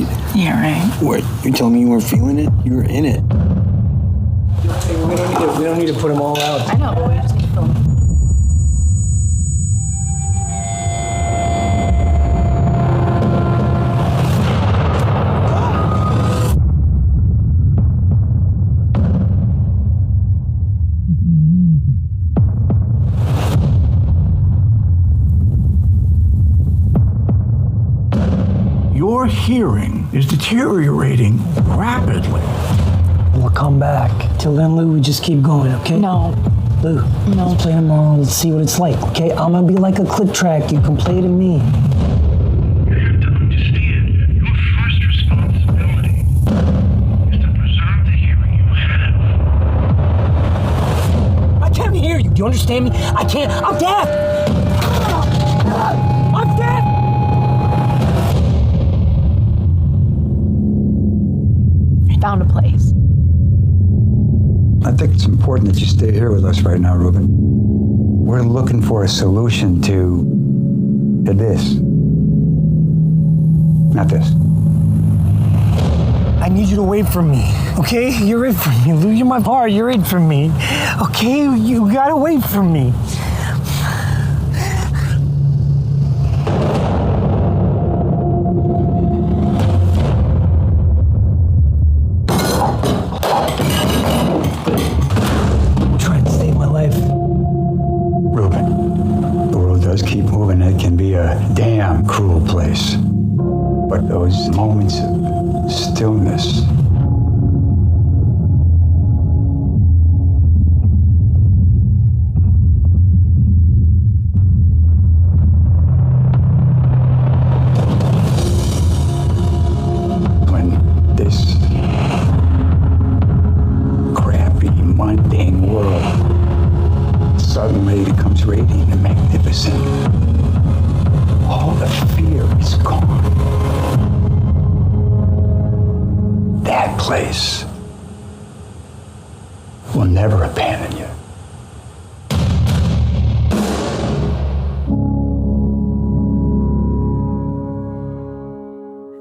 great. Yeah, right. What? You're telling me you weren't feeling it? You were in it. We don't need to put them all out. I know, but we just need to film. Your hearing is deteriorating rapidly. We'll come back. Till then, Lou, we just keep going, okay? No. Lou, No. let's play tomorrow. Let's see what it's like, okay? I'm gonna be like a click track. You can play to me. You have to understand, your first responsibility is to preserve the hearing you have. I can't hear you. Do you understand me? I can't. I'm deaf. I'm deaf. I found a place. I think it's important that you stay here with us right now, Ruben. We're looking for a solution to this. Not this. I need you to wait for me, okay? You're in for me, Lou. You're my heart. You're in for me, okay? You gotta wait for me. I'm trying to save my life. Ruben, the world does keep moving. It can be a damn cruel place. But those moments of stillness, when this crappy, mundane world suddenly becomes radiant and magnificent, all the fear is gone. That place will never abandon you.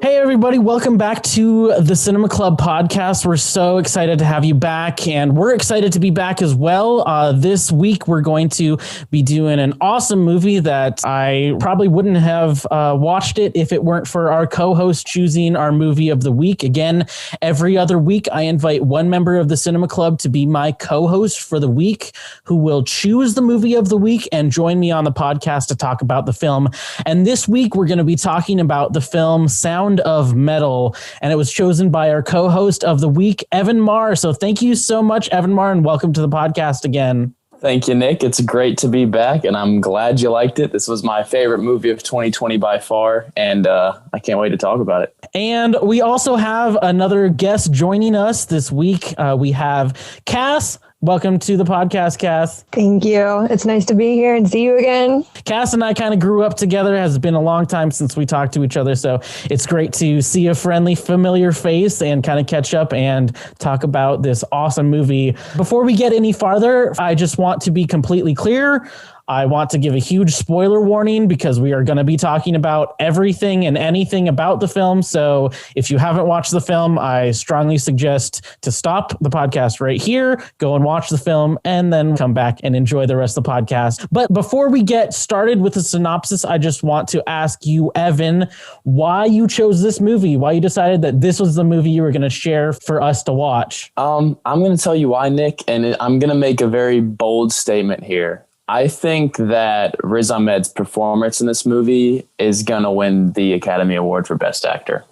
Hey everybody, welcome back to the Cinema Club podcast. We're so excited to have you back, and we're excited to be back as well. This week we're going to be doing an awesome movie that I probably wouldn't have watched it if it weren't for our co-host choosing our movie of the week. Again, every other week I invite one member of the Cinema Club to be my co-host for the week, who will choose the movie of the week and join me on the podcast to talk about the film. And this week we're going to be talking about the film Sound of Metal, and it was chosen by our co-host of the week, Evan Marr. So thank you so much, Evan Marr, and welcome to the podcast again. Thank you, Nick. It's great to be back, and I'm glad you liked it. This was my favorite movie of 2020 by far, and I can't wait to talk about it. And we also have another guest joining us this week. We have Cass. Welcome to the podcast, Cass. Thank you. It's nice to be here and see you again. Cass and I kind of grew up together. It has been a long time since we talked to each other, so it's great to see a friendly, familiar face and kind of catch up and talk about this awesome movie. Before we get any farther, I just want to be completely clear. I want to give a huge spoiler warning because we are going to be talking about everything and anything about the film. So if you haven't watched the film, I strongly suggest to stop the podcast right here, go and watch the film, and then come back and enjoy the rest of the podcast. But before we get started with the synopsis, I just want to ask you, Evan, why you chose this movie, why you decided that this was the movie you were going to share for us to watch. I'm going to tell you why, Nick, and I'm going to make a very bold statement here. I think that Riz Ahmed's performance in this movie is going to win the Academy Award for Best Actor.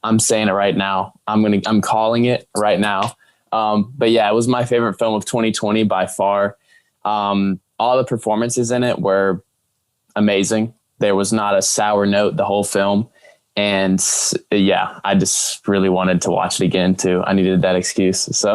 I'm saying it right now. I'm calling it right now. But yeah, it was my favorite film of 2020 by far. All the performances in it were amazing. There was not a sour note the whole film. And yeah, I just really wanted to watch it again too. I needed that excuse. So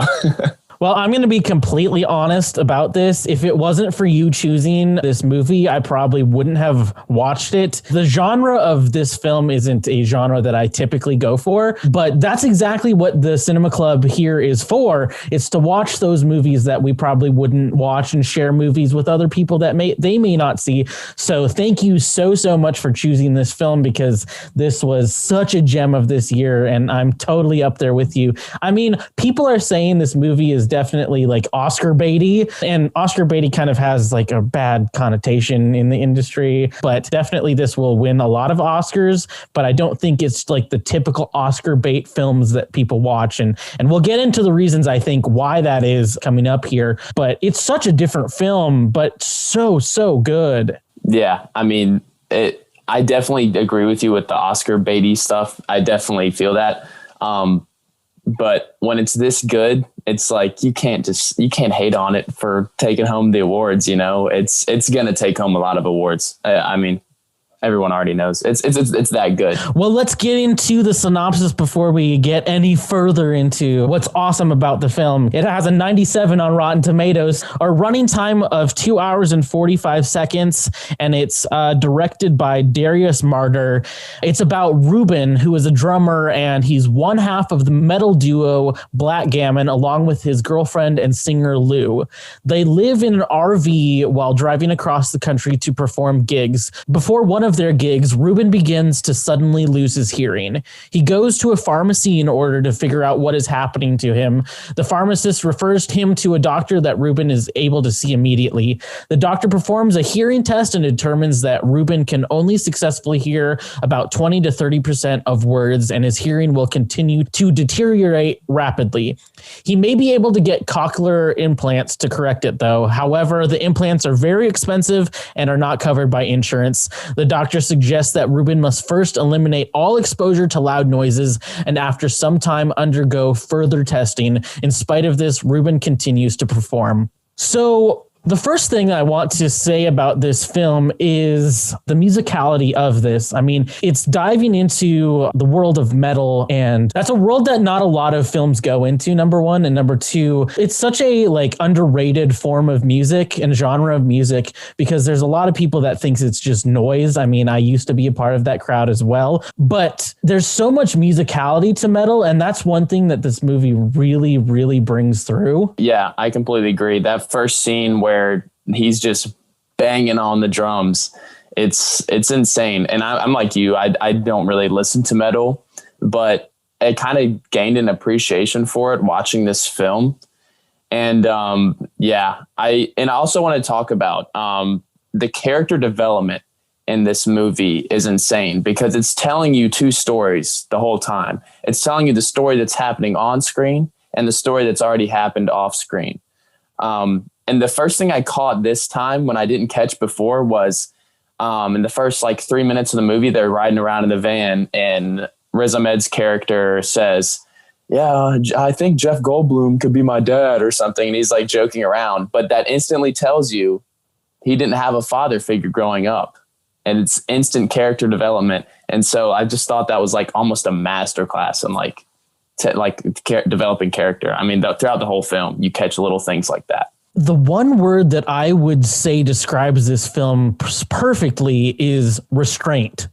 Well, I'm going to be completely honest about this. If it wasn't for you choosing this movie, I probably wouldn't have watched it. The genre of this film isn't a genre that I typically go for, but that's exactly what the Cinema Club here is for. It's to watch those movies that we probably wouldn't watch and share movies with other people that they may not see. So thank you so much for choosing this film, because this was such a gem of this year, and I'm totally up there with you. I mean, people are saying this movie is definitely like Oscar baity, and Oscar baity kind of has like a bad connotation in the industry, but definitely this will win a lot of Oscars, but I don't think it's like the typical Oscar bait films that people watch, and we'll get into the reasons I think why that is coming up here, but it's such a different film, but so good. Yeah, I mean, I definitely agree with you with the Oscar baity stuff. I definitely feel that. But when it's this good, it's like you can't hate on it for taking home the awards. You know, it's gonna take home a lot of awards. I mean, everyone already knows it's that good. Well, let's get into the synopsis before we get any further into what's awesome about the film. It has a 97 on Rotten Tomatoes, a running time of 2 hours and 45 seconds, and it's directed by Darius Marder. It's about Ruben, who is a drummer, and he's one half of the metal duo Blackgammon, along with his girlfriend and singer Lou. They live in an RV while driving across the country to perform gigs. Before one of their gigs, Ruben begins to suddenly lose his hearing. He goes to a pharmacy in order to figure out what is happening to him. The pharmacist refers him to a doctor that Ruben is able to see immediately. The doctor performs a hearing test and determines that Ruben can only successfully hear about 20 to 30% of words, and his hearing will continue to deteriorate rapidly. He may be able to get cochlear implants to correct it, though. However, the implants are very expensive and are not covered by insurance. The doctor suggests that Ruben must first eliminate all exposure to loud noises, and after some time undergo further testing. In spite of this, Ruben continues to perform. So the first thing I want to say about this film is the musicality of this. I mean, it's diving into the world of metal, and that's a world that not a lot of films go into, number one. And number two, it's such a like underrated form of music and genre of music, because there's a lot of people that thinks it's just noise. I mean, I used to be a part of that crowd as well, but there's so much musicality to metal, and that's one thing that this movie really brings through. Yeah, I completely agree. That first scene where he's just banging on the drums, it's insane. And I'm like you, I don't really listen to metal, but I kind of gained an appreciation for it watching this film. And I also want to talk about the character development in this movie is insane, because it's telling you two stories the whole time. It's telling you the story that's happening on screen and the story that's already happened off screen. And the first thing I caught this time when I didn't catch before was in the first like 3 minutes of the movie, they're riding around in the van and Riz Ahmed's character says, yeah, I think Jeff Goldblum could be my dad or something. And he's like joking around, but that instantly tells you he didn't have a father figure growing up, and it's instant character development. And so I just thought that was like almost a masterclass in developing character. I mean, throughout the whole film, you catch little things like that. The one word that I would say describes this film perfectly is restraint.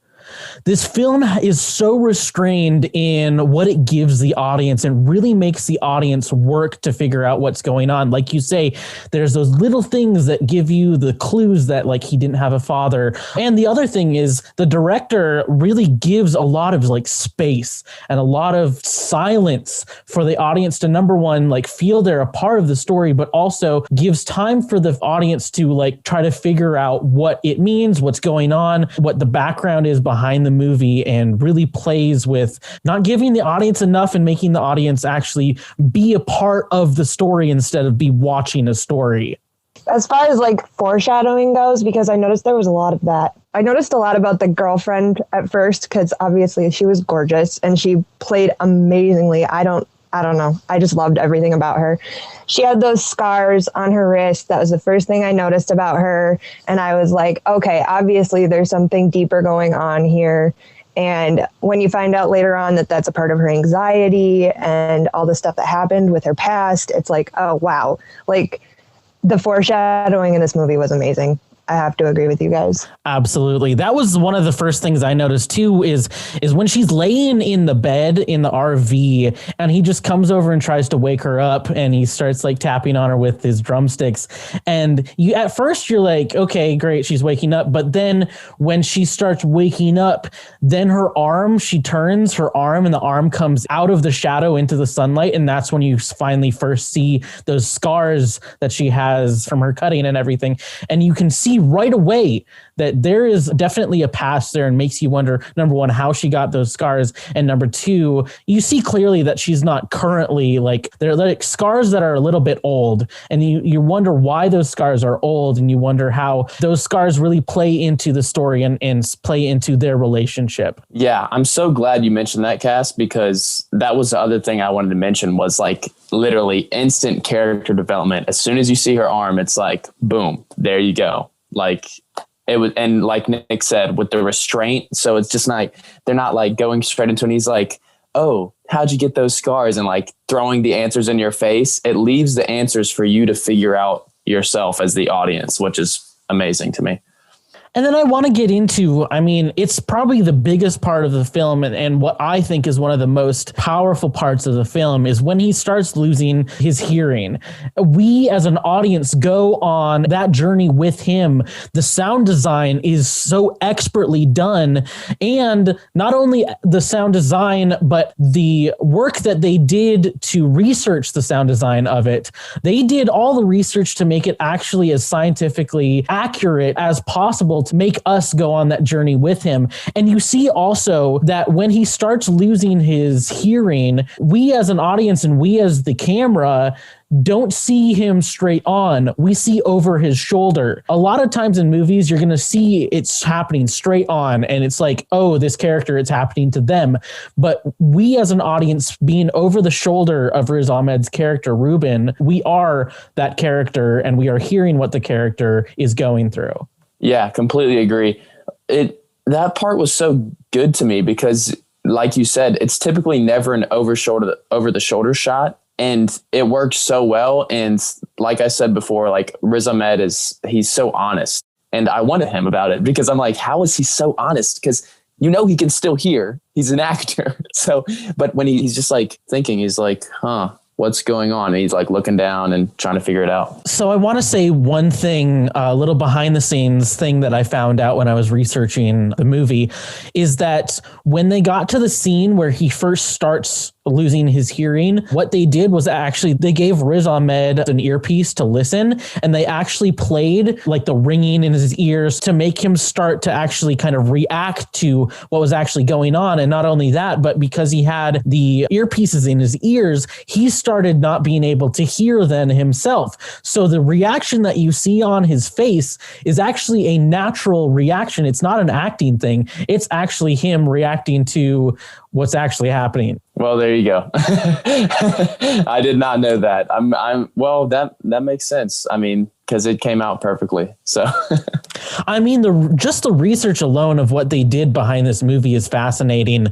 This film is so restrained in what it gives the audience and really makes the audience work to figure out what's going on. Like you say, there's those little things that give you the clues that like he didn't have a father. And the other thing is the director really gives a lot of like space and a lot of silence for the audience to, number one, like feel they're a part of the story, but also gives time for the audience to like try to figure out what it means, what's going on, what the background is behind the movie, and really plays with not giving the audience enough and making the audience actually be a part of the story instead of be watching a story. As far as like foreshadowing goes, because I noticed there was a lot of that. I noticed a lot about the girlfriend at first, because obviously she was gorgeous and she played amazingly. I don't know. I just loved everything about her. She had those scars on her wrist. That was the first thing I noticed about her. And I was like, okay, obviously there's something deeper going on here. And when you find out later on that that's a part of her anxiety and all the stuff that happened with her past, it's like, oh, wow. Like, the foreshadowing in this movie was amazing. I have to agree with you guys. Absolutely. That was one of the first things I noticed too, is when she's laying in the bed in the RV and he just comes over and tries to wake her up and he starts like tapping on her with his drumsticks. And you, at first you're like, okay, great, she's waking up. But then when she starts waking up, then she turns her arm and the arm comes out of the shadow into the sunlight. And that's when you finally first see those scars that she has from her cutting and everything. And you can see right away that there is definitely a past there, and makes you wonder, number one, how she got those scars, and number two, you see clearly that she's not currently, like, they're like scars that are a little bit old, and you wonder why those scars are old, and you wonder how those scars really play into the story and play into their relationship. Yeah, I'm so glad you mentioned that, Cass, because that was the other thing I wanted to mention, was like literally instant character development. As soon as you see her arm, it's like, boom, there you go. Like, it was, and like Nick said, with the restraint, so it's just like they're not like going straight into it. And he's like, oh, how'd you get those scars? And like throwing the answers in your face. It leaves the answers for you to figure out yourself as the audience, which is amazing to me. And then I want to get into, I mean, it's probably the biggest part of the film, and what I think is one of the most powerful parts of the film is when he starts losing his hearing. We as an audience go on that journey with him. The sound design is so expertly done, and not only the sound design, but the work that they did to research the sound design of it. They did all the research to make it actually as scientifically accurate as possible to make us go on that journey with him. And you see also that when he starts losing his hearing, we as an audience and we as the camera don't see him straight on. We see over his shoulder. A lot of times in movies, you're going to see it's happening straight on. And it's like, oh, this character, it's happening to them. But we as an audience, being over the shoulder of Riz Ahmed's character, Ruben, we are that character and we are hearing what the character is going through. Yeah, completely agree. That part was so good to me because, like you said, it's typically never an over the shoulder shot, and it works so well. And like I said before, like Riz Ahmed he's so honest, and I wanted him about it because I'm like, how is he so honest? Because he can still hear. He's an actor. So, but when he's just like thinking, he's like, what's going on? And he's like looking down and trying to figure it out. So I want to say one thing, a little behind the scenes thing that I found out when I was researching the movie is that when they got to the scene where he first starts losing his hearing, what they did was actually they gave Riz Ahmed an earpiece to listen, and they actually played like the ringing in his ears to make him start to actually kind of react to what was actually going on. And not only that, but because he had the earpieces in his ears, he started not being able to hear then himself. So the reaction that you see on his face is actually a natural reaction. It's not an acting thing. It's actually him reacting to what's actually happening. Well, there you go. I did not know that. Well, that makes sense. I mean, because it came out perfectly. So, I mean, just the research alone of what they did behind this movie is fascinating,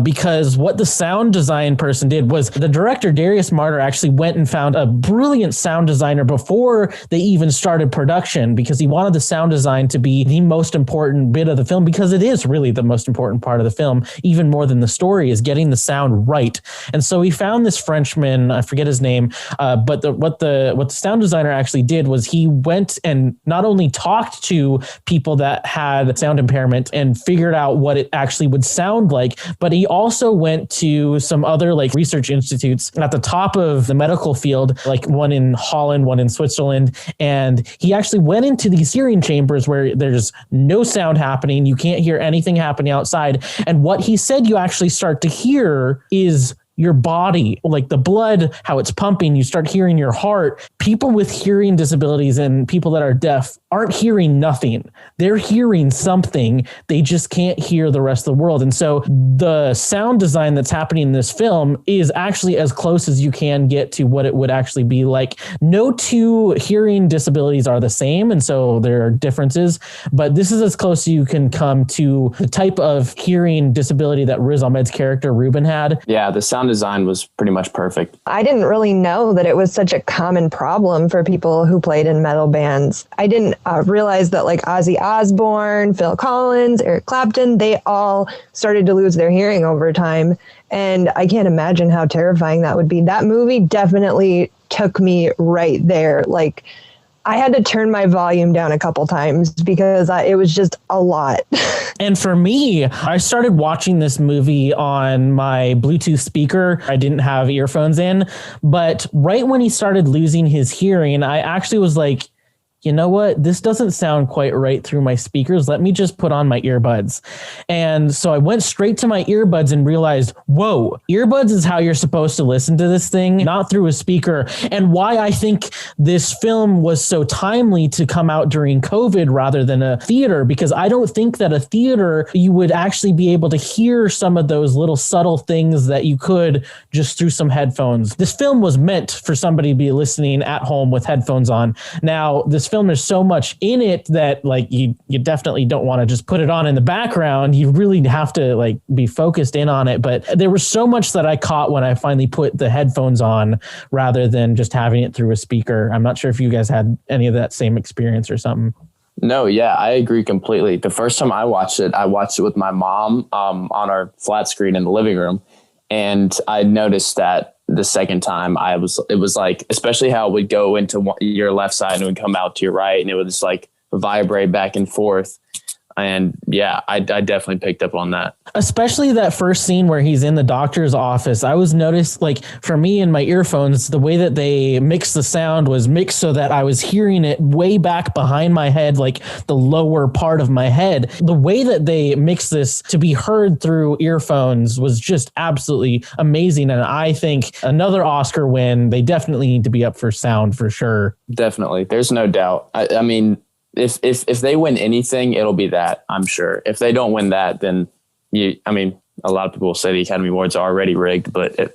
because what the sound design person did was the director, Darius Marder, actually went and found a brilliant sound designer before they even started production, because he wanted the sound design to be the most important bit of the film, because it is really the most important part of the film, even more than the story, is getting the sound right. And so he found this Frenchman, I forget his name, but what the sound designer actually did was he went and not only talked to people that had sound impairment and figured out what it actually would sound like, but he also went to some other like research institutes at the top of the medical field, like one in Holland, one in Switzerland. And he actually went into these hearing chambers where there's no sound happening. You can't hear anything happening outside. And what he said you actually start to hear is your body, like the blood, how it's pumping. You start hearing your heart. People with hearing disabilities and people that are deaf aren't hearing nothing. They're hearing something. They just can't hear the rest of the world. And so the sound design that's happening in this film is actually as close as you can get to what it would actually be like. No two hearing disabilities are the same, and so there are differences, but this is as close as you can come to the type of hearing disability that Riz Ahmed's character Ruben had. Yeah, the sound design was pretty much perfect. I didn't really know that it was such a common problem for people who played in metal bands. I didn't realize that like Ozzy Osbourne, Phil Collins, Eric Clapton, they all started to lose their hearing over time. And I can't imagine how terrifying that would be. That movie definitely took me right there. Like, I had to turn my volume down a couple times because it was just a lot. And for me, I started watching this movie on my Bluetooth speaker. I didn't have earphones in, but right when he started losing his hearing, I actually was like, you know what? This doesn't sound quite right through my speakers. Let me just put on my earbuds. And so I went straight to my earbuds and realized, whoa, earbuds is how you're supposed to listen to this thing, not through a speaker. And why I think this film was so timely to come out during COVID rather than a theater, because I don't think that a theater, you would actually be able to hear some of those little subtle things that you could just through some headphones. This film was meant for somebody to be listening at home with headphones on. Now, this film, there's so much in it that like you definitely don't want to just put it on in the background. You really have to like be focused in on it. But there was so much that I caught when I finally put the headphones on rather than just having it through a speaker. I'm not sure if you guys had any of that same experience or something. No, yeah, I agree completely. The first time I watched it with my mom on our flat screen in the living room. And I noticed that the second time it was like, especially how it would go into your left side and it would come out to your right and it would just like vibrate back and forth. And yeah, I definitely picked up on that. Especially that first scene where he's in the doctor's office. I was noticed, like for me in my earphones, the way that they mixed the sound was mixed so that I was hearing it way back behind my head, like the lower part of my head. The way that they mixed this to be heard through earphones was just absolutely amazing. And I think another Oscar win, they definitely need to be up for sound for sure. Definitely. There's no doubt. I mean, if they win anything, it'll be that, I'm sure. If they don't win that, then a lot of people will say the Academy Awards are already rigged, but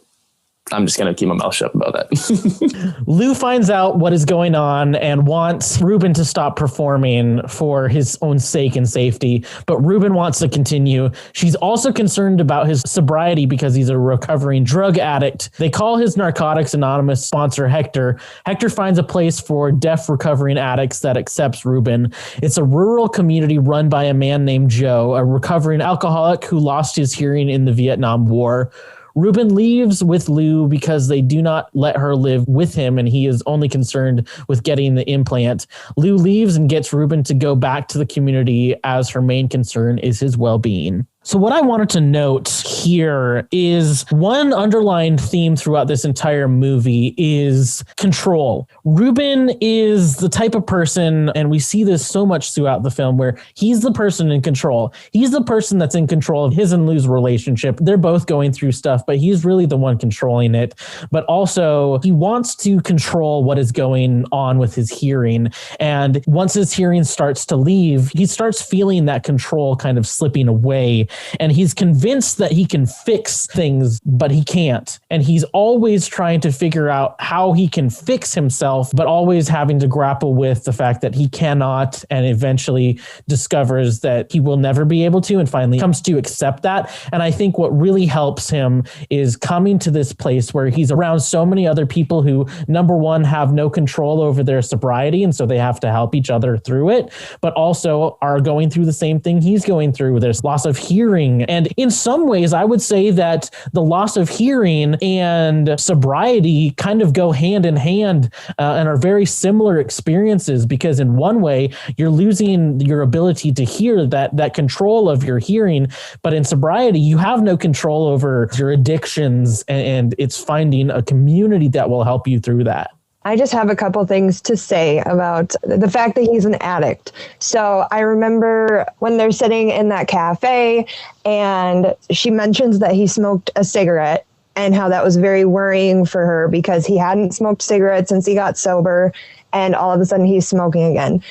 I'm just going to keep my mouth shut about that. Lou finds out what is going on and wants Ruben to stop performing for his own sake and safety, but Ruben wants to continue. She's also concerned about his sobriety because he's a recovering drug addict. They call his Narcotics Anonymous sponsor Hector. Hector finds a place for deaf recovering addicts that accepts Ruben. It's a rural community run by a man named Joe, a recovering alcoholic who lost his hearing in the Vietnam War. Ruben leaves with Lou because they do not let her live with him, and he is only concerned with getting the implant. Lou leaves and gets Ruben to go back to the community as her main concern is his well-being. So what I wanted to note here is one underlying theme throughout this entire movie is control. Ruben is the type of person, and we see this so much throughout the film, where he's the person in control. He's the person that's in control of his and Lou's relationship. They're both going through stuff, but he's really the one controlling it. But also, he wants to control what is going on with his hearing. And once his hearing starts to leave, he starts feeling that control kind of slipping away. And he's convinced that he can fix things, but he can't. And he's always trying to figure out how he can fix himself, but always having to grapple with the fact that he cannot, and eventually discovers that he will never be able to, and finally comes to accept that. And I think what really helps him is coming to this place where he's around so many other people who, number one, have no control over their sobriety, and so they have to help each other through it, but also are going through the same thing he's going through. There's loss of hearing. And in some ways, I would say that the loss of hearing and sobriety kind of go hand in hand and are very similar experiences, because in one way, you're losing your ability to hear, that control of your hearing. But in sobriety, you have no control over your addictions, and it's finding a community that will help you through that. I just have a couple things to say about the fact that he's an addict. So I remember when they're sitting in that cafe and she mentions that he smoked a cigarette, and how that was very worrying for her because he hadn't smoked cigarettes since he got sober, and all of a sudden he's smoking again.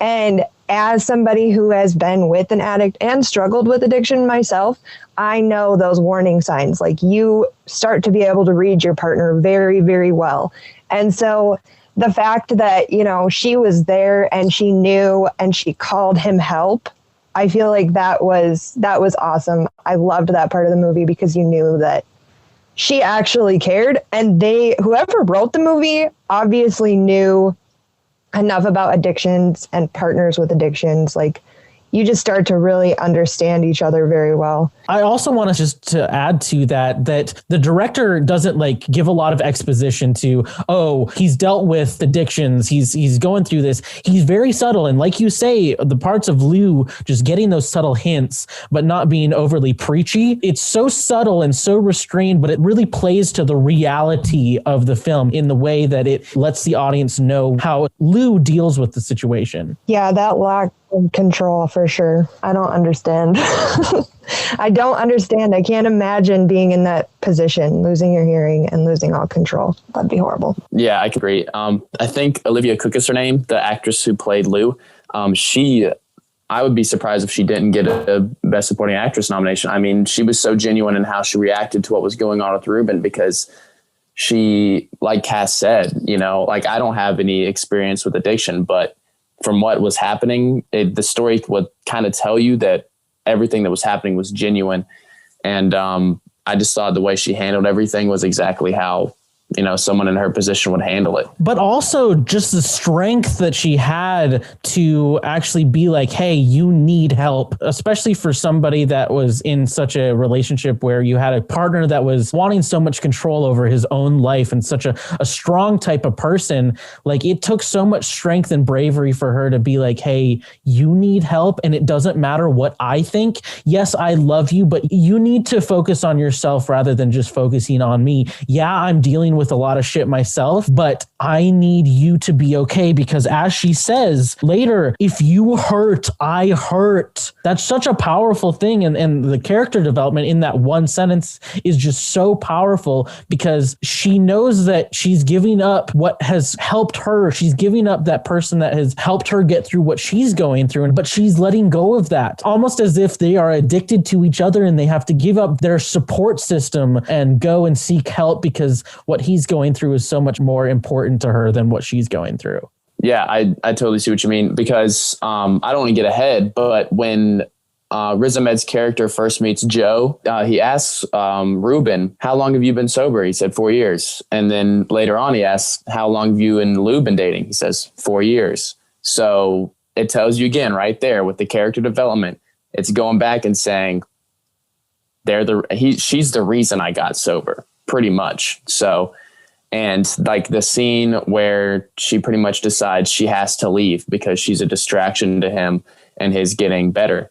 And as somebody who has been with an addict and struggled with addiction myself, I know those warning signs. Like, you start to be able to read your partner very, very well. And so the fact that, you know, she was there and she knew and she called him help, I feel like that was awesome. I loved that part of the movie because you knew that she actually cared, and whoever wrote the movie obviously knew enough about addictions and partners with addictions. Like, you just start to really understand each other very well. I also want to just to add to that the director doesn't like give a lot of exposition to, oh, he's dealt with addictions, he's going through this. He's very subtle, and like you say, the parts of Lou just getting those subtle hints but not being overly preachy. It's so subtle and so restrained, but it really plays to the reality of the film in the way that it lets the audience know how Lou deals with the situation. Yeah, that lack of control for sure. I don't understand. I don't understand. I can't imagine being in that position, losing your hearing and losing all control. That'd be horrible. Yeah, I agree. I think Olivia Cooke is her name, the actress who played Lou. I would be surprised if she didn't get a Best Supporting Actress nomination. I mean, she was so genuine in how she reacted to what was going on with Ruben, because she, like Cass said, you know, like, I don't have any experience with addiction, but from what was happening, the story would kind of tell you that everything that was happening was genuine. And I just thought the way she handled everything was exactly how, you know, someone in her position would handle it. But also just the strength that she had to actually be like, hey, you need help, especially for somebody that was in such a relationship where you had a partner that was wanting so much control over his own life and such a strong type of person. Like, it took so much strength and bravery for her to be like, hey, you need help. And it doesn't matter what I think. Yes, I love you, but you need to focus on yourself rather than just focusing on me. Yeah, I'm dealing with a lot of shit myself, but I need you to be okay, because as she says later, if you hurt, I hurt. That's such a powerful thing. And the character development in that one sentence is just so powerful, because she knows that she's giving up what has helped her. She's giving up that person that has helped her get through what she's going through, but she's letting go of that, almost as if they are addicted to each other and they have to give up their support system and go and seek help because what he's going through is so much more important to her than what she's going through. Yeah, I totally see what you mean, because I don't want to get ahead, but when Riz Ahmed's character first meets Joe, he asks Ruben, how long have you been sober? He said 4 years. And then later on, he asks, how long have you and Lou been dating? He says 4 years. So it tells you again right there with the character development, it's going back and saying she's the reason I got sober, pretty much. So, and like the scene where she pretty much decides she has to leave because she's a distraction to him and his getting better.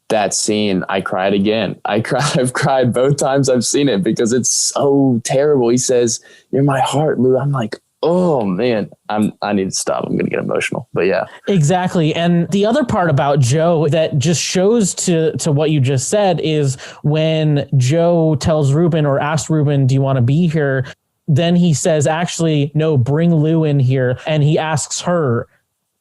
That scene, I cried again. I've cried both times I've seen it because it's so terrible. He says, "You're my heart, Lou." I'm like, oh man, I need to stop. I'm going to get emotional, but yeah. Exactly. And the other part about Joe that just shows to what you just said is when Joe tells Ruben or asks Ruben, do you want to be here? Then he says, actually, no, bring Lou in here. And he asks her,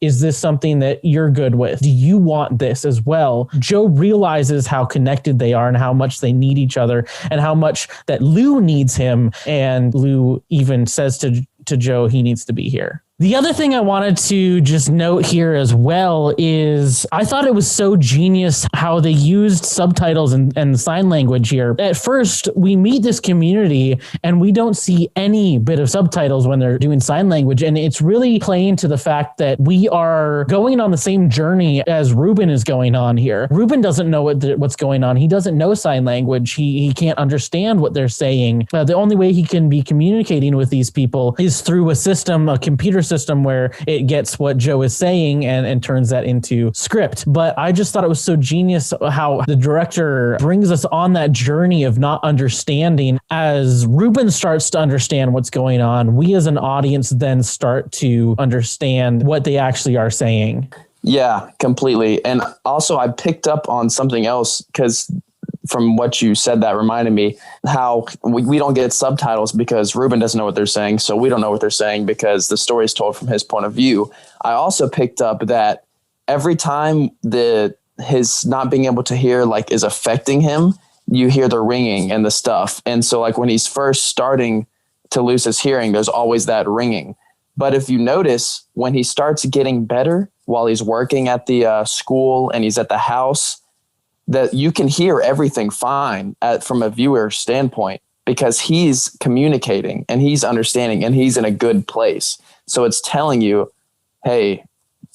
is this something that you're good with? Do you want this as well? Joe realizes how connected they are and how much they need each other and how much that Lou needs him. And Lou even says to Joe, he needs to be here. The other thing I wanted to just note here as well is I thought it was so genius how they used subtitles and sign language here. At first, we meet this community and we don't see any bit of subtitles when they're doing sign language. And it's really playing to the fact that we are going on the same journey as Ruben is going on here. Ruben doesn't know what's going on. He doesn't know sign language. He can't understand what they're saying. The only way he can be communicating with these people is through a computer system where it gets what Joe is saying and turns that into script. But I just thought it was so genius how the director brings us on that journey of not understanding. As Ruben starts to understand what's going on, we as an audience then start to understand what they actually are saying. Yeah, completely. And also I picked up on something else because from what you said, that reminded me how we don't get subtitles because Ruben doesn't know what they're saying. So we don't know what they're saying because the story is told from his point of view. I also picked up that every time his not being able to hear like is affecting him, you hear the ringing and the stuff. And so like when he's first starting to lose his hearing, there's always that ringing. But if you notice, when he starts getting better while he's working at the school and he's at the house, that you can hear everything fine from a viewer standpoint because he's communicating and he's understanding and he's in a good place. So it's telling you, hey,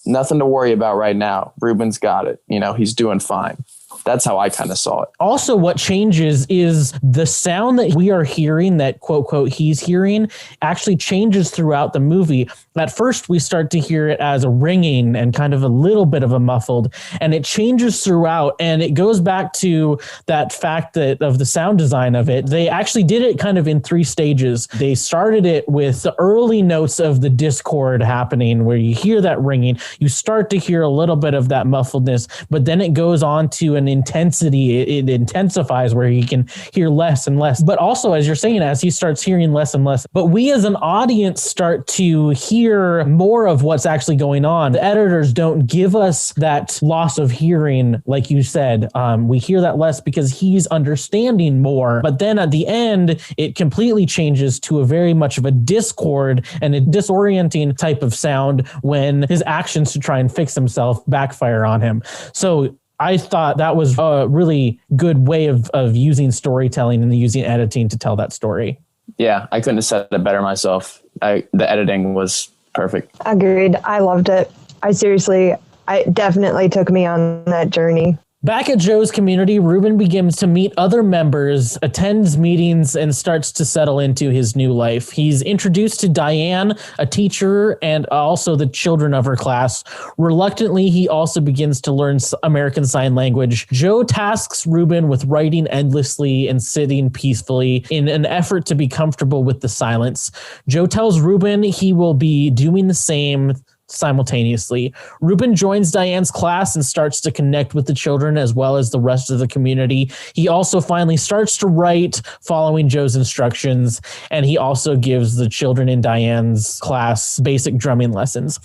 nothing to worry about right now. Ruben's got it. He's doing fine. That's how I kind of saw it. Also, what changes is the sound that we are hearing, that quote, quote, he's hearing, actually changes throughout the movie. At first, we start to hear it as a ringing and kind of a little bit of a muffled, and it changes throughout. And it goes back to that fact that of the sound design of it. They actually did it kind of in 3 stages. They started it with the early notes of the discord happening where you hear that ringing. You start to hear a little bit of that muffledness, but then it goes on to an intensity. It intensifies where he can hear less and less. But also, as you're saying, as he starts hearing less and less, but we as an audience start to hear more of what's actually going on. The editors don't give us that loss of hearing, like you said. We hear that less because he's understanding more. But then at the end, it completely changes to a very much of a discord and a disorienting type of sound when his actions to try and fix himself backfire on him. So I thought that was a really good way of using storytelling and using editing to tell that story. Yeah, I couldn't have said it better myself. The editing was perfect. Agreed. I loved it. It definitely took me on that journey. Back at Joe's community, Ruben begins to meet other members, attends meetings, and starts to settle into his new life. He's introduced to Diane, a teacher, and also the children of her class. Reluctantly, he also begins to learn American Sign Language. Joe tasks Ruben with writing endlessly and sitting peacefully in an effort to be comfortable with the silence. Joe tells Ruben he will be doing the same simultaneously. Ruben joins Diane's class and starts to connect with the children as well as the rest of the community. He also finally starts to write following Joe's instructions, and he also gives the children in Diane's class basic drumming lessons.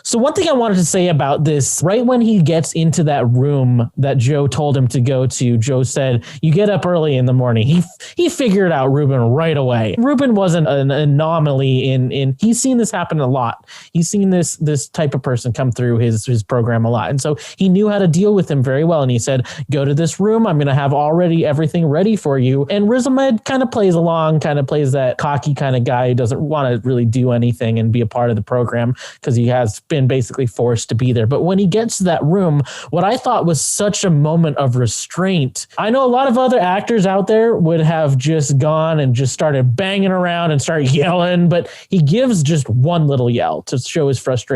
So one thing I wanted to say about this, right when he gets into that room that Joe told him to go to, Joe said, "You get up early in the morning." He figured out Ruben right away. Ruben wasn't an anomaly in he's seen this happen a lot. He's seen this type of person come through his program a lot. And so he knew how to deal with him very well. And he said, "Go to this room. I'm going to have already everything ready for you." And Riz Ahmed kind of plays along, kind of plays that cocky kind of guy who doesn't want to really do anything and be a part of the program because he has been basically forced to be there. But when he gets to that room, what I thought was such a moment of restraint. I know a lot of other actors out there would have just gone and just started banging around and started yelling, but he gives just one little yell to show his frustration.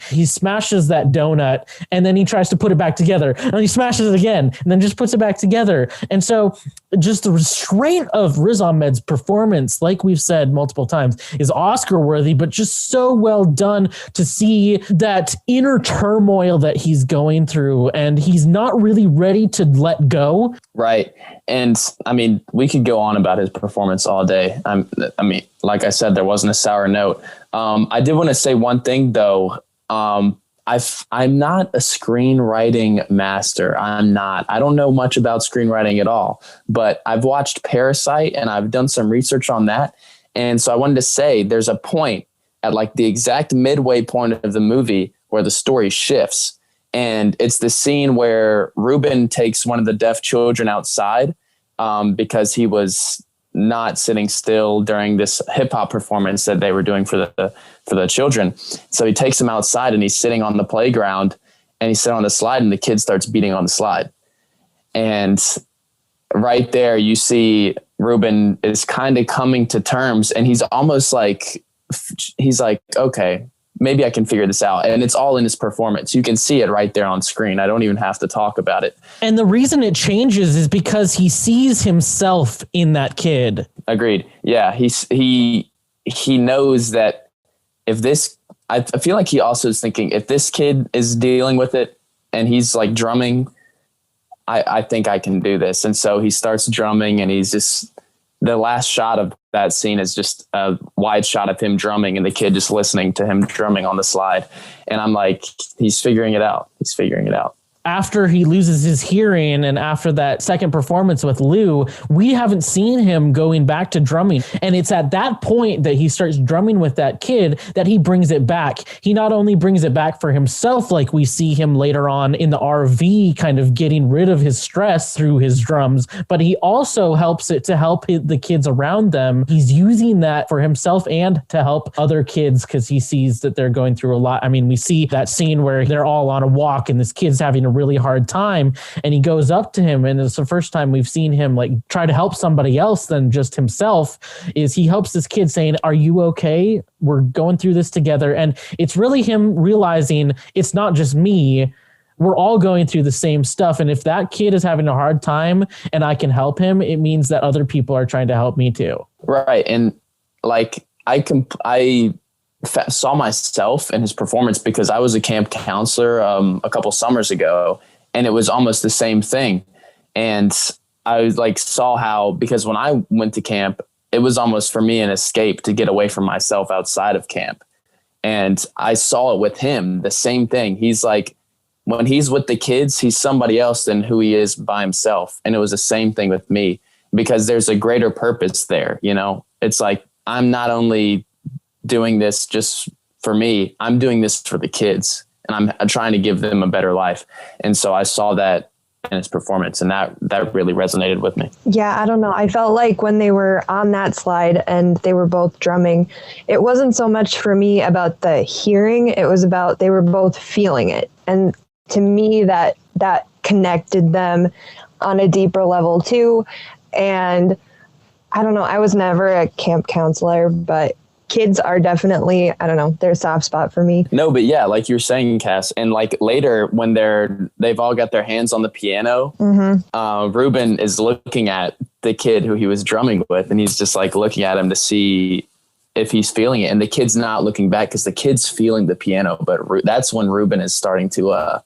He smashes that donut and then he tries to put it back together and he smashes it again and then just puts it back together. And so just the restraint of Riz Ahmed's performance, like we've said multiple times, is Oscar worthy, but just so well done to see that inner turmoil that he's going through and he's not really ready to let go. Right. And I mean, we could go on about his performance all day. I mean, like I said, there wasn't a sour note. I did want to say one thing though. I'm not a screenwriting master. I don't know much about screenwriting at all, but I've watched Parasite and I've done some research on that. And so I wanted to say there's a point at like the exact midway point of the movie where the story shifts. And it's the scene where Ruben takes one of the deaf children outside because he was not sitting still during this hip hop performance that they were doing for the children. So he takes him outside and he's sitting on the playground and he's sitting on the slide and the kid starts beating on the slide. And right there, you see Ruben is kind of coming to terms and he's almost like, okay, maybe I can figure this out. And it's all in his performance. You can see it right there on screen. I don't even have to talk about it. And the reason it changes is because he sees himself in that kid. Agreed. Yeah. He knows that if this, I feel like he also is thinking if this kid is dealing with it and he's like drumming, I think I can do this. And so he starts drumming, and he's just, the last shot of that scene is just a wide shot of him drumming and the kid just listening to him drumming on the slide. And I'm like, he's figuring it out. He's figuring it out. After he loses his hearing and after that second performance with Lou, we haven't seen him going back to drumming. And it's at that point that he starts drumming with that kid that he brings it back. He not only brings it back for himself, like we see him later on in the RV kind of getting rid of his stress through his drums, but he also helps it to help the kids around them. He's using that for himself and to help other kids because he sees that they're going through a lot. I mean, we see that scene where they're all on a walk and this kid's having a really hard time, and he goes up to him, and it's the first time we've seen him like try to help somebody else than just himself. Is he helps this kid saying, "Are you okay? We're going through this together." And it's really him realizing it's not just me. We're all going through the same stuff. And if that kid is having a hard time and I can help him, it means that other people are trying to help me too. Right. And like I saw myself in his performance because I was a camp counselor a couple summers ago, and it was almost the same thing. And I was like, saw how, because when I went to camp, it was almost for me an escape to get away from myself outside of camp. And I saw it with him, the same thing. He's like, when he's with the kids, he's somebody else than who he is by himself. And it was the same thing with me, because there's a greater purpose there. You know, it's like, I'm not only doing this just for me, I'm doing this for the kids, and I'm trying to give them a better life. And so I saw that in his performance, and that really resonated with me. Yeah, I don't know. I felt like when they were on that slide and they were both drumming, it wasn't so much for me about the hearing, it was about they were both feeling it. And to me, that connected them on a deeper level too. And I don't know, I was never a camp counselor, but kids are definitely, I don't know, they're a soft spot for me. No, but yeah, like you're saying, Cass, and like later when they've all got their hands on the piano, Ruben is looking at the kid who he was drumming with, and he's just like looking at him to see if he's feeling it. And the kid's not looking back because the kid's feeling the piano, but that's when Ruben is starting to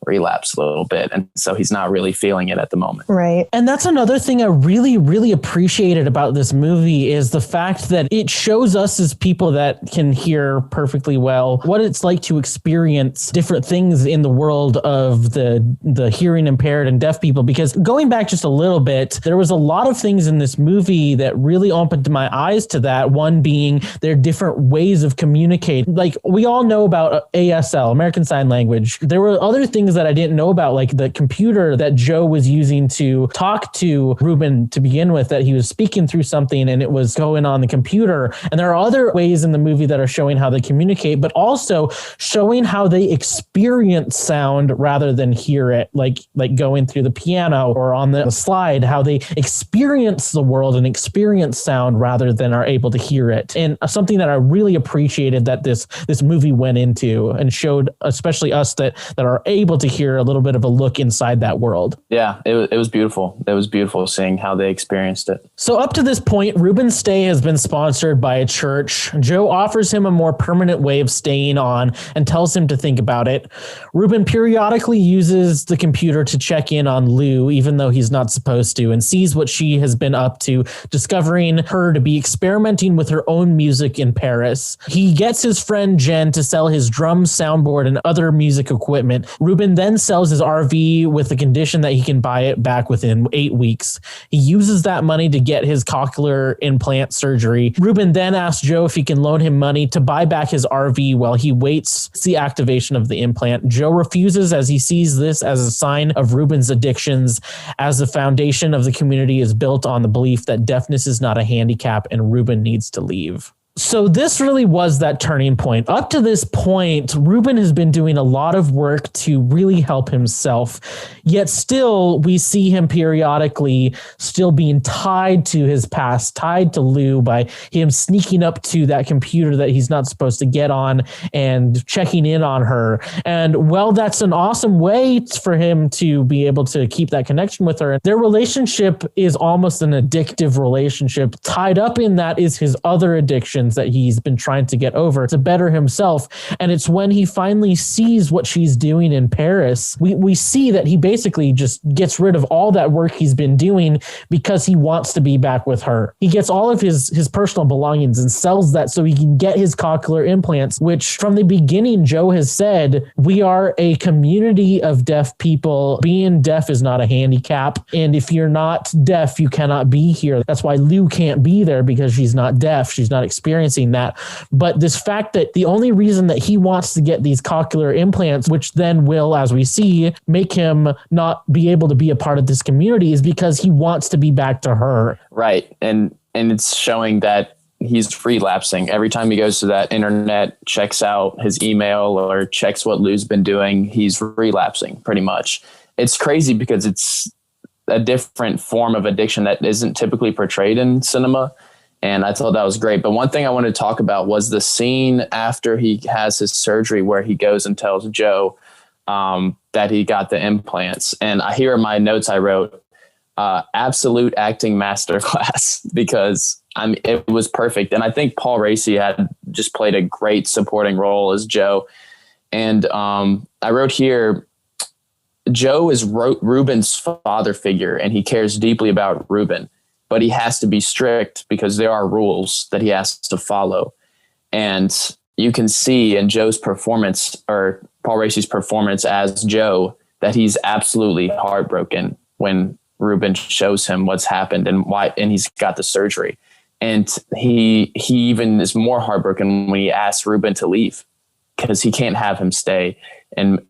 relapse a little bit, and so he's not really feeling it at the moment. Right. And that's another thing I really, really appreciated about this movie is the fact that it shows us as people that can hear perfectly well what it's like to experience different things in the world of the hearing impaired and deaf people. Because going back just a little bit, there was a lot of things in this movie that really opened my eyes to that. One being their different ways of communicating. Like we all know about ASL, American Sign Language. There were other things that I didn't know about, like the computer that Joe was using to talk to Ruben to begin with, that he was speaking through something and it was going on the computer. And there are other ways in the movie that are showing how they communicate, but also showing how they experience sound rather than hear it, like going through the piano or on the slide, how they experience the world and experience sound rather than are able to hear it. And something that I really appreciated that this movie went into and showed, especially us that are able to hear a little bit of a look inside that world. Yeah, it was beautiful. It was beautiful seeing how they experienced it. So up to this point, Ruben's stay has been sponsored by a church. Joe offers him a more permanent way of staying on and tells him to think about it. Ruben periodically uses the computer to check in on Lou, even though he's not supposed to, and sees what she has been up to, discovering her to be experimenting with her own music in Paris. He gets his friend Jen to sell his drum, soundboard, and other music equipment. Ruben then sells his RV with the condition that he can buy it back within 8 weeks. He uses that money to get his cochlear implant surgery. Ruben then asks Joe if he can loan him money to buy back his RV while he waits the activation of the implant. Joe refuses, as he sees this as a sign of Ruben's addictions, as the foundation of the community is built on the belief that deafness is not a handicap and Ruben needs to leave. So this really was that turning point. Up to this point, Ruben has been doing a lot of work to really help himself, yet still we see him periodically still being tied to his past, tied to Lou by him sneaking up to that computer that he's not supposed to get on and checking in on her. And well, that's an awesome way for him to be able to keep that connection with her. Their relationship is almost an addictive relationship. Tied up in that is his other addiction, addictions that he's been trying to get over to better himself. And it's when he finally sees what she's doing in Paris, we see that he basically just gets rid of all that work he's been doing because he wants to be back with her. He gets all of his personal belongings and sells that so he can get his cochlear implants, which from the beginning, Joe has said, we are a community of deaf people. Being deaf is not a handicap. And if you're not deaf, you cannot be here. That's why Lou can't be there, because she's not deaf. She's not experiencing that. But this fact that the only reason that he wants to get these cochlear implants, which then will, as we see, make him not be able to be a part of this community, is because he wants to be back to her. Right. And it's showing that he's relapsing. Every time he goes to that internet, checks out his email or checks what Lou's been doing, he's relapsing pretty much. It's crazy because it's a different form of addiction that isn't typically portrayed in cinema. And I thought that was great. But one thing I wanted to talk about was the scene after he has his surgery where he goes and tells Joe that he got the implants. And here are my notes I wrote, absolute acting masterclass, because it was perfect. And I think Paul Raci had just played a great supporting role as Joe. And I wrote here, Joe is Ruben's father figure, and he cares deeply about Ruben, but he has to be strict because there are rules that he has to follow. And you can see in Joe's performance, or Paul Raci's performance as Joe, that he's absolutely heartbroken when Ruben shows him what's happened and why, and he's got the surgery. And he even is more heartbroken when he asks Ruben to leave because he can't have him stay. And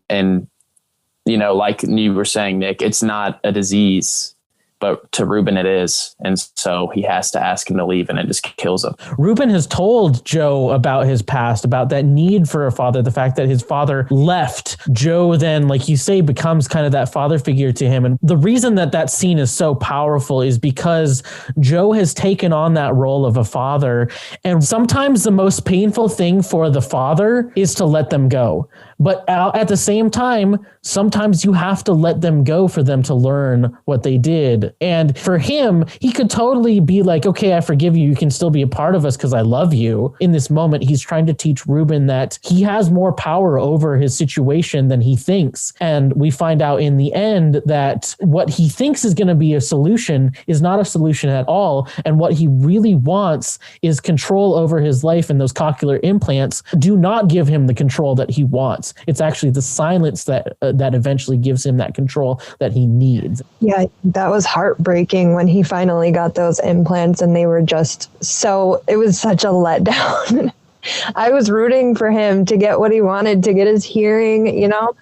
you know, like you were saying, Nick, it's not a disease, but to Ruben it is. And so he has to ask him to leave, and it just kills him. Ruben has told Joe about his past, about that need for a father, the fact that his father left. Joe then, like you say, becomes kind of that father figure to him. And the reason that scene is so powerful is because Joe has taken on that role of a father. And sometimes the most painful thing for the father is to let them go. But at the same time, sometimes you have to let them go for them to learn what they did. And for him, he could totally be like, okay, I forgive you. You can still be a part of us because I love you. In this moment, he's trying to teach Ruben that he has more power over his situation than he thinks. And we find out in the end that what he thinks is going to be a solution is not a solution at all. And what he really wants is control over his life, and those cochlear implants do not give him the control that he wants. It's actually the silence that eventually gives him that control that he needs. Yeah, that was heartbreaking when he finally got those implants, and they were just it was such a letdown. I was rooting for him to get what he wanted, to get his hearing, you know?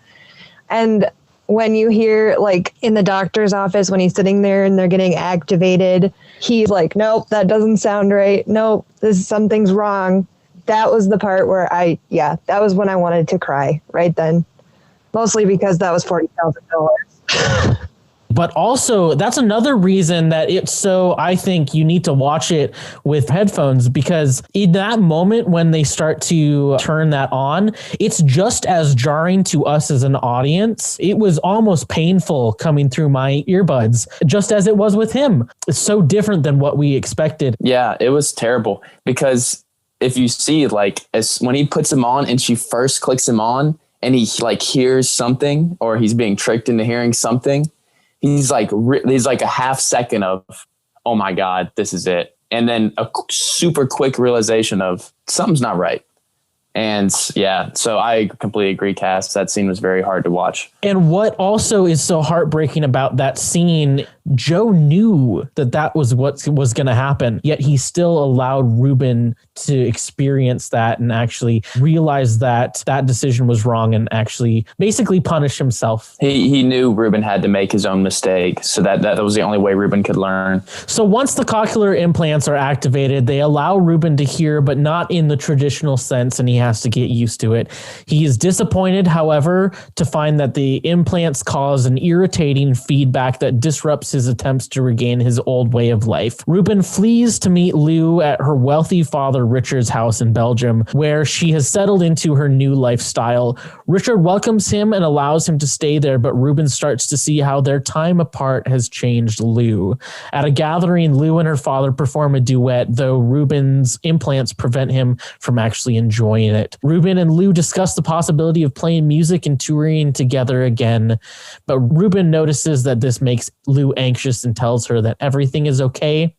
And when you hear, like, in the doctor's office, when he's sitting there and they're getting activated, he's like, nope, that doesn't sound right. Nope, something's wrong. That was the part where that was when I wanted to cry right then. Mostly because that was $40,000. But also, that's another reason that it's so, I think you need to watch it with headphones, because in that moment when they start to turn that on, it's just as jarring to us as an audience. It was almost painful coming through my earbuds, just as it was with him. It's so different than what we expected. Yeah, it was terrible, because if you see, like, when he puts him on and she first clicks him on and he like hears something, or he's being tricked into hearing something, he's like a half second of, oh my God, this is it. And then a super quick realization of something's not right. And yeah, so I completely agree, Cass. That scene was very hard to watch. And what also is so heartbreaking about that scene, Joe knew that was what was going to happen, yet he still allowed Ruben to experience that and actually realize that decision was wrong and actually basically punish himself. He knew Ruben had to make his own mistake, so that was the only way Ruben could learn. So once the cochlear implants are activated, they allow Ruben to hear, but not in the traditional sense, and he has to get used to it. He is disappointed, however, to find that the implants cause an irritating feedback that disrupts stops his attempts to regain his old way of life. Ruben flees to meet Lou at her wealthy father Richard's house in Belgium, where she has settled into her new lifestyle. Richard welcomes him and allows him to stay there, but Ruben starts to see how their time apart has changed Lou. At a gathering, Lou and her father perform a duet, though Ruben's implants prevent him from actually enjoying it. Ruben and Lou discuss the possibility of playing music and touring together again, but Ruben notices that this makes Lou anxious and tells her that everything is okay,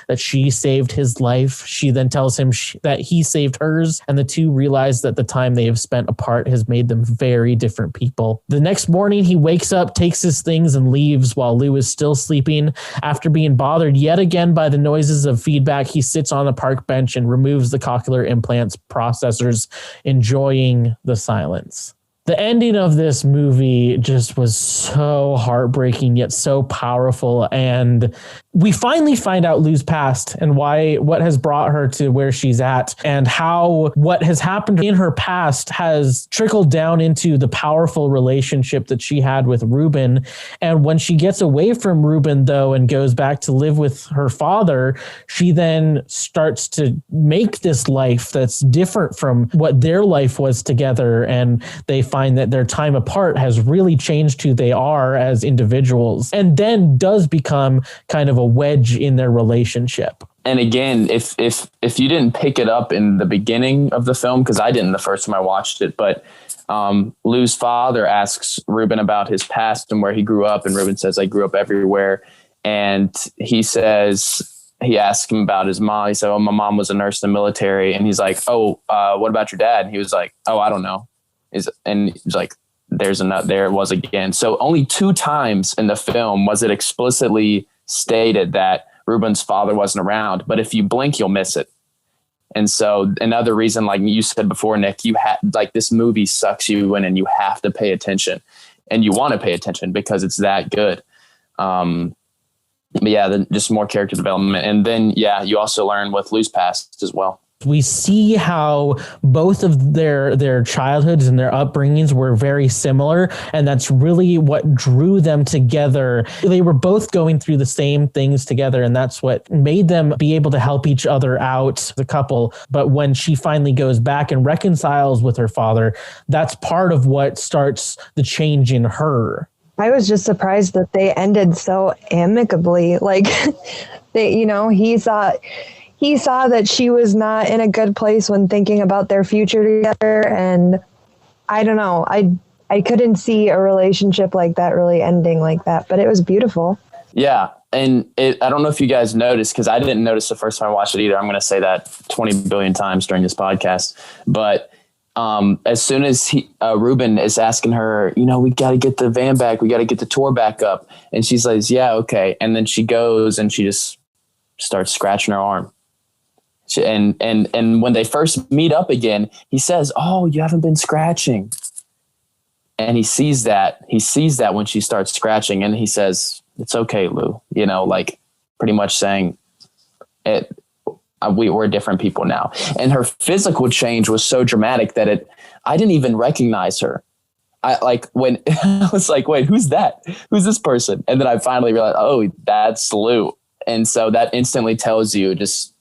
that she saved his life. She then tells him that he saved hers, and the two realize that the time they have spent apart has made them very different people. The next morning, he wakes up, takes his things, and leaves while Lou is still sleeping. After being bothered yet again by the noises of feedback, he sits on a park bench and removes the cochlear implants processors, enjoying the silence. The ending of this movie just was so heartbreaking, yet so powerful. And we finally find out Lou's past and what has brought her to where she's at, and how what has happened in her past has trickled down into the powerful relationship that she had with Ruben. And when she gets away from Ruben, though, and goes back to live with her father, she then starts to make this life that's different from what their life was together. And they find that their time apart has really changed who they are as individuals, and then does become kind of a wedge in their relationship. And again, if you didn't pick it up in the beginning of the film, because I didn't the first time I watched it, but Lou's father asks Ruben about his past and where he grew up, and Ruben says, "I grew up everywhere." And he asked him about his mom. He said, "Oh, my mom was a nurse in the military." And he's like, "Oh, what about your dad?" And he was like, "Oh, I don't know." And he's like, there it was again. So only 2 times in the film was it explicitly stated that Ruben's father wasn't around, but if you blink, you'll miss it. And so another reason, like you said before, Nick, this movie sucks you in and you have to pay attention, and you want to pay attention because it's that good. But yeah, then just more character development. And then, yeah, you also learn with Lou's past as well. We see how both of their childhoods and their upbringings were very similar, and that's really what drew them together. They were both going through the same things together, and that's what made them be able to help each other out, the couple. But when she finally goes back and reconciles with her father, that's part of what starts the change in her. I was just surprised that they ended so amicably. Like, he saw that she was not in a good place when thinking about their future together. And I don't know, I couldn't see a relationship like that really ending like that, but it was beautiful. Yeah. And I don't know if you guys noticed, because I didn't notice the first time I watched it either. I'm going to say that 20 billion times during this podcast. But as soon as Ruben is asking her, we got to get the van back, we got to get the tour back up. And she's like, yeah, okay. And then she goes and she just starts scratching her arm. And when they first meet up again, he says, "Oh, you haven't been scratching." And he sees that when she starts scratching, and he says, "It's okay, Lou," pretty much saying we're different people now. And her physical change was so dramatic that I didn't even recognize her. I was like, wait, who's that? Who's this person? And then I finally realized, oh, that's Lou. And so that instantly tells you just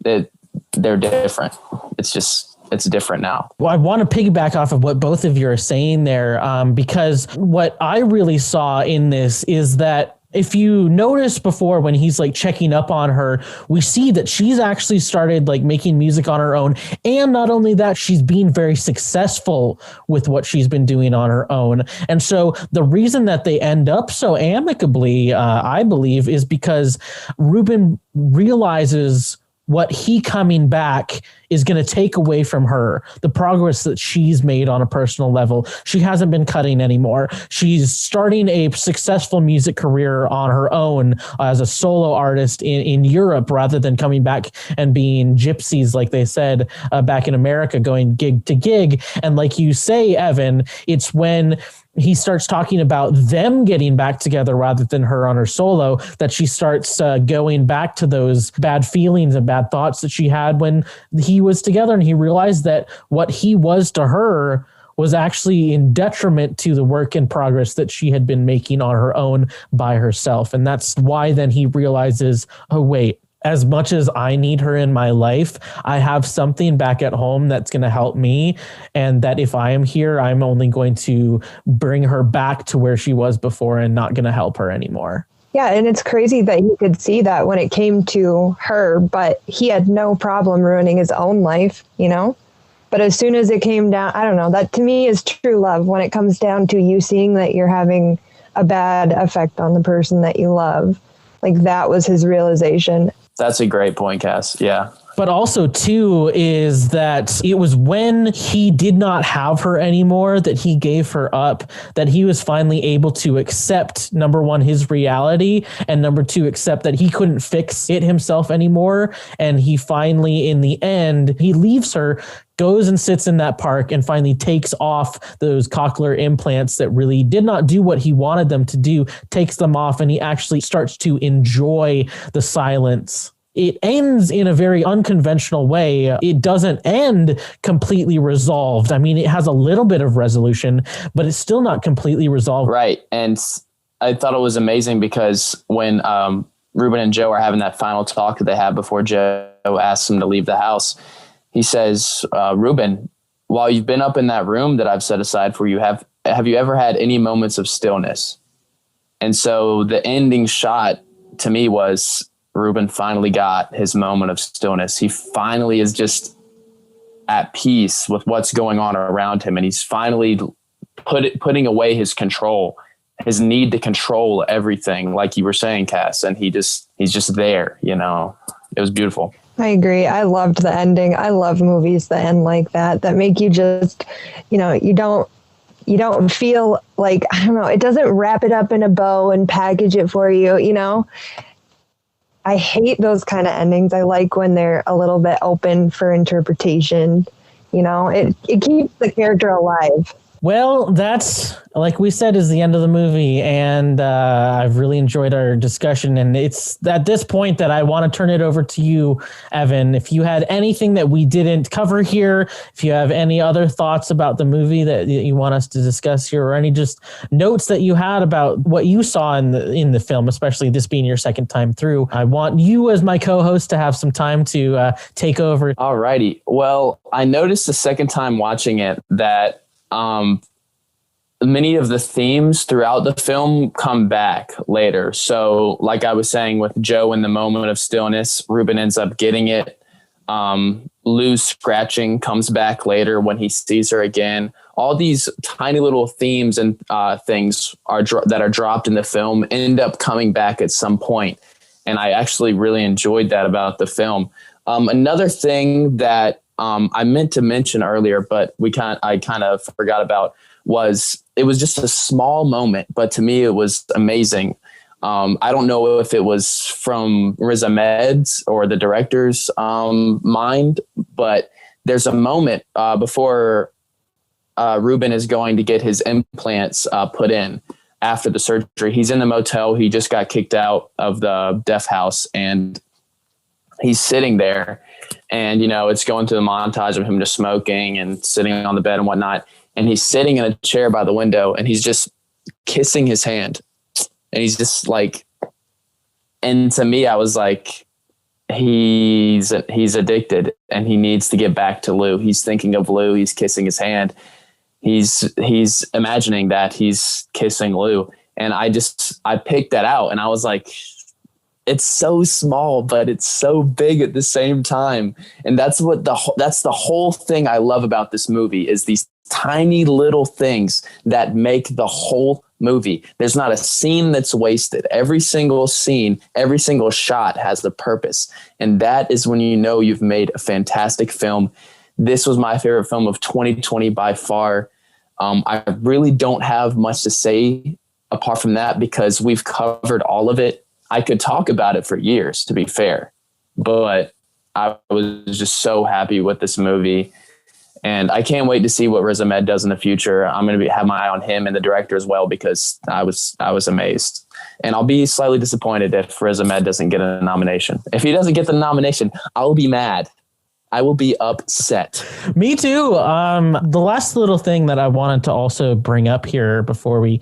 that they're different. It's different now. Well, I want to piggyback off of what both of you are saying there, because what I really saw in this is that if you notice before when he's checking up on her, we see that she's actually started making music on her own. And not only that, she's being very successful with what she's been doing on her own. And so the reason that they end up so amicably, I believe, is because Ruben realizes what he coming back is going to take away from her, the progress that she's made on a personal level. She hasn't been cutting anymore. She's starting a successful music career on her own as a solo artist in Europe, rather than coming back and being gypsies, like they said, back in America, going gig to gig. And like you say, Evan, it's when he starts talking about them getting back together rather than her on her solo that she starts going back to those bad feelings and bad thoughts that she had when he was together. And he realized that what he was to her was actually in detriment to the work in progress that she had been making on her own by herself. And that's why then he realizes, oh, wait, as much as I need her in my life, I have something back at home that's going to help me. And that if I am here, I'm only going to bring her back to where she was before and not going to help her anymore. Yeah, and it's crazy that he could see that when it came to her, but he had no problem ruining his own life, you know? But as soon as it came down, I don't know, that to me is true love, when it comes down to you seeing that you're having a bad effect on the person that you love. Like, that was his realization. That's a great point, Cass. Yeah. But also, too, is that it was when he did not have her anymore, that he gave her up, that he was finally able to accept, number one, his reality, and number two, accept that he couldn't fix it himself anymore. And he finally, in the end, he leaves her, goes and sits in that park, and finally takes off those cochlear implants that really did not do what he wanted them to do, takes them off, and he actually starts to enjoy the silence. It ends in a very unconventional way. It doesn't end completely resolved. I mean, it has a little bit of resolution, but it's still not completely resolved. Right. And I thought it was amazing because when Ruben and Joe are having that final talk that they have before Joe asks him to leave the house, he says, Ruben, while you've been up in that room that I've set aside for you, have you ever had any moments of stillness? And so the ending shot to me was Ruben finally got his moment of stillness. He finally is just at peace with what's going on around him. And he's finally putting away his control, his need to control everything, like you were saying, Cass. And he's just there, you know. It was beautiful. I agree. I loved the ending. I love movies that end like that make you just, you know, you don't feel like, I don't know, it doesn't wrap it up in a bow and package it for you, you know. I hate those kind of endings. I like when they're a little bit open for interpretation. You know, it keeps the character alive. Well, that's, like we said, is the end of the movie. And I've really enjoyed our discussion. And it's at this point that I want to turn it over to you, Evan. If you had anything that we didn't cover here, if you have any other thoughts about the movie that you want us to discuss here, or any just notes that you had about what you saw in the film, especially this being your second time through, I want you as my co-host to have some time to take over. All righty. Well, I noticed the second time watching it that many of the themes throughout the film come back later. So like I was saying with Joe in the moment of stillness, Ruben ends up getting it. Lou's scratching comes back later when he sees her again. All these tiny little themes and things that are dropped in the film end up coming back at some point. And I actually really enjoyed that about the film. Another thing that I meant to mention earlier, but I kind of forgot about, was it was just a small moment, but to me it was amazing. I don't know if it was from Riz Ahmed's or the director's mind, but there's a moment before Ruben is going to get his implants put in after the surgery. He's in the motel. He just got kicked out of the deaf house, and he's sitting there. And, you know, it's going through the montage of him just smoking and sitting on the bed and whatnot. And he's sitting in a chair by the window, and he's just kissing his hand. And he's just like, and to me, I was like, he's addicted and he needs to get back to Lou. He's thinking of Lou. He's kissing his hand. He's imagining that he's kissing Lou. And I picked that out, and I was like, it's so small, but it's so big at the same time. And that's the whole thing I love about this movie, is these tiny little things that make the whole movie. There's not a scene that's wasted. Every single scene, every single shot has a purpose. And that is when you know you've made a fantastic film. This was my favorite film of 2020 by far. I really don't have much to say apart from that, because we've covered all of it. I could talk about it for years, to be fair, but I was just so happy with this movie, and I can't wait to see what Riz Ahmed does in the future. I'm going to have my eye on him and the director as well, because I was amazed, and I'll be slightly disappointed if Riz Ahmed doesn't get a nomination. If he doesn't get the nomination, I'll be mad. I will be upset. Me too. The last little thing that I wanted to also bring up here before we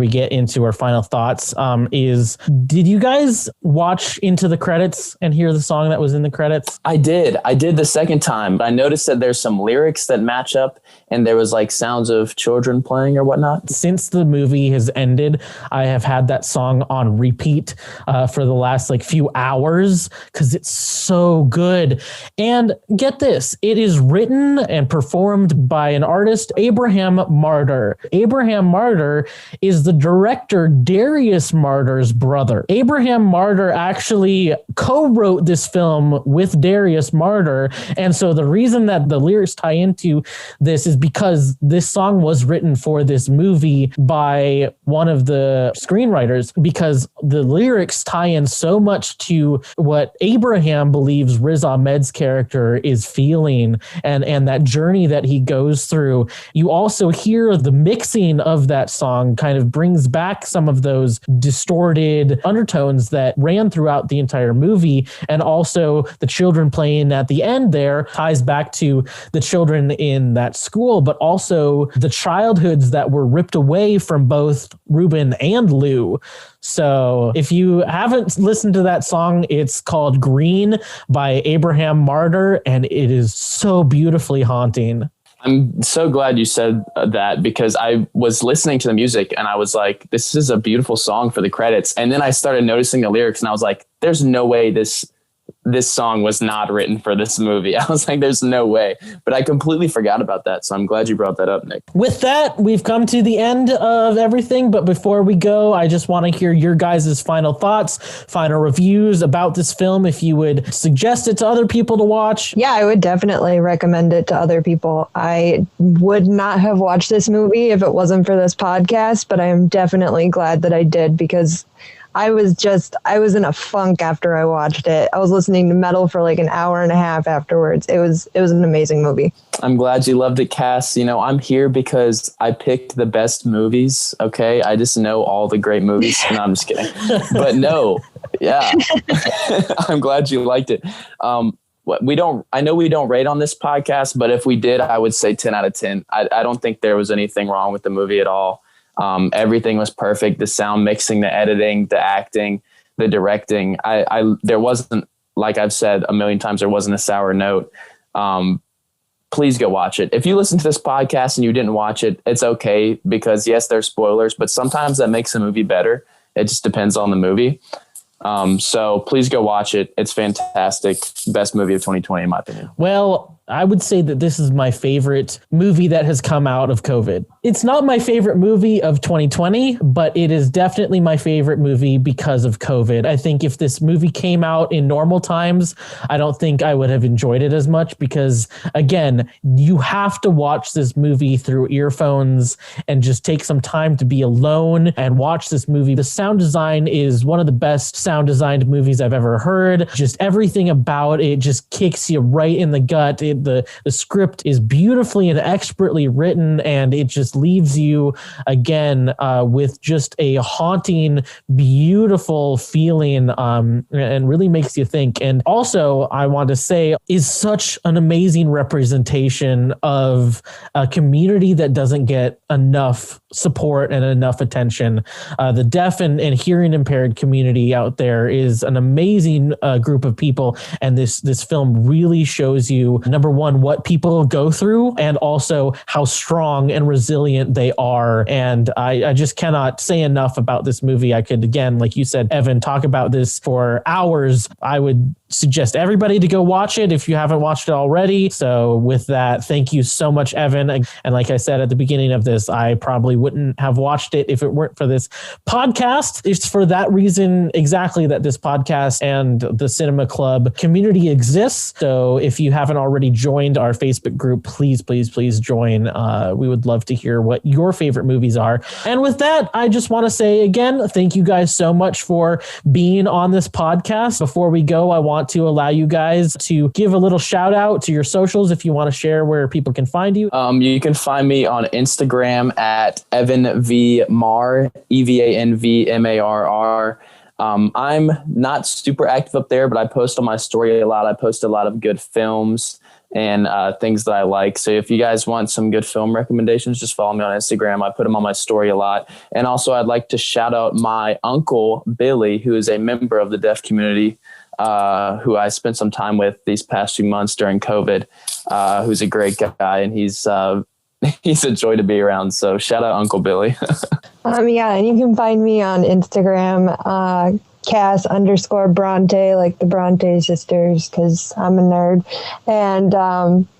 get into our final thoughts is, did you guys watch Into the Credits and hear the song that was in the credits? I did the second time. I noticed that there's some lyrics that match up, and there was like sounds of children playing or whatnot. Since the movie has ended, I have had that song on repeat for the last like few hours because it's so good. And get this, it is written and performed by an artist, Abraham Marder. Abraham Marder is the director Darius Marder's brother. Abraham Marder actually co-wrote this film with Darius Marder. And so the reason that the lyrics tie into this is because this song was written for this movie by one of the screenwriters, because the lyrics tie in so much to what Abraham believes Riz Ahmed's character is feeling and that journey that he goes through. You also hear the mixing of that song kind of brings back some of those distorted undertones that ran throughout the entire movie. And also the children playing at the end there ties back to the children in that school, but also the childhoods that were ripped away from both Ruben and Lou. So if you haven't listened to that song, it's called Green by Abraham Marder, and it is so beautifully haunting. I'm so glad you said that, because I was listening to the music and I was like, this is a beautiful song for the credits. And then I started noticing the lyrics and I was like, there's no way this song was not written for this movie. I was like, there's no way. But I completely forgot about that. So I'm glad you brought that up, Nick. With that, we've come to the end of everything. But before we go, I just want to hear your guys' final thoughts, final reviews about this film. If you would suggest it to other people to watch. Yeah, I would definitely recommend it to other people. I would not have watched this movie if it wasn't for this podcast, but I am definitely glad that I did, because I was in a funk after I watched it. I was listening to metal for like an hour and a half afterwards. It was an amazing movie. I'm glad you loved it, Cass. You know, I'm here because I picked the best movies. Okay. I just know all the great movies. No, I'm just kidding. But no, yeah. I'm glad you liked it. I know we don't rate on this podcast, but if we did, I would say 10 out of 10. I don't think there was anything wrong with the movie at all. Everything was perfect. The sound mixing, the editing, the acting, the directing. There wasn't, like I've said a million times, there wasn't a sour note. Please go watch it. If you listen to this podcast and you didn't watch it, it's okay, because yes, there's spoilers, but sometimes that makes a movie better. It just depends on the movie. So please go watch it. It's fantastic. Best movie of 2020, in my opinion. Well, I would say that this is my favorite movie that has come out of COVID. It's not my favorite movie of 2020, but it is definitely my favorite movie because of COVID. I think if this movie came out in normal times, I don't think I would have enjoyed it as much, because again, you have to watch this movie through earphones and just take some time to be alone and watch this movie. The sound design is one of the best sound designed movies I've ever heard. Just everything about it just kicks you right in the gut. The script is beautifully and expertly written, and it just leaves you again with just a haunting, beautiful feeling, and really makes you think. And also, I want to say, is such an amazing representation of a community that doesn't get enough support and enough attention. The deaf and hearing impaired community out there is an amazing group of people, and this film really shows you, number one, what people go through, and also how strong and resilient they are. And I just cannot say enough about this movie. I could, again, like you said, Evan, talk about this for hours. I would suggest everybody to go watch it if you haven't watched it already. So with that, thank you so much, Evan. And like I said at the beginning of this, I probably wouldn't have watched it if it weren't for this podcast. It's for that reason exactly that this podcast and the Cinema Club community exists. So if you haven't already joined our Facebook group, please join. We would love to hear what your favorite movies are. And with that, I just want to say again, thank you guys so much for being on this podcast. Before we go, I want to allow you guys to give a little shout out to your socials if you want to share where people can find you. You can find me on Instagram at Evan V Marr, EvanVmarr. I'm not super active up there, but I post on my story a lot. I post a lot of good films and things that I like. So if you guys want some good film recommendations, just follow me on Instagram. I put them on my story a lot. And also I'd like to shout out my uncle, Billy, who is a member of the deaf community, who I spent some time with these past few months during COVID, who's a great guy, and he's a joy to be around. So shout out Uncle Billy. Yeah, and you can find me on Instagram, Cass_Bronte, like the Bronte sisters, because I'm a nerd. And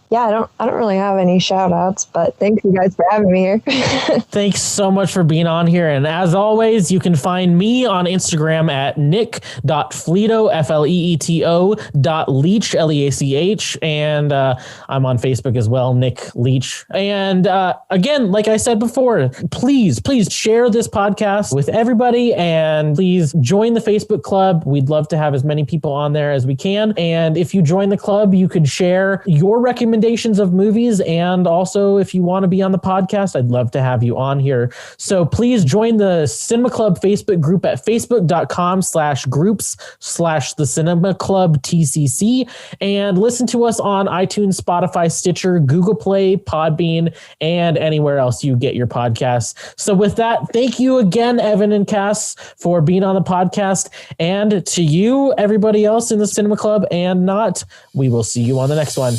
yeah, I don't really have any shout outs, but thank you guys for having me here. Thanks so much for being on here. And as always, you can find me on Instagram at nick.fleeto, FLEETO.leach, LEACH. And I'm on Facebook as well, Nick Leach. And again, like I said before, please share this podcast with everybody, and please join the Facebook club. We'd love to have as many people on there as we can. And if you join the club, you could share your recommendations of movies, and also if you want to be on the podcast, I'd love to have you on here. So please join the Cinema Club Facebook group at facebook.com/groups/the Cinema Club TCC, and listen to us on iTunes, Spotify, Stitcher, Google Play, Podbean, and anywhere else you get your podcasts. So with that, thank you again, Evan and Cass, for being on the podcast, and to you, everybody else in the Cinema Club and not, we will see you on the next one.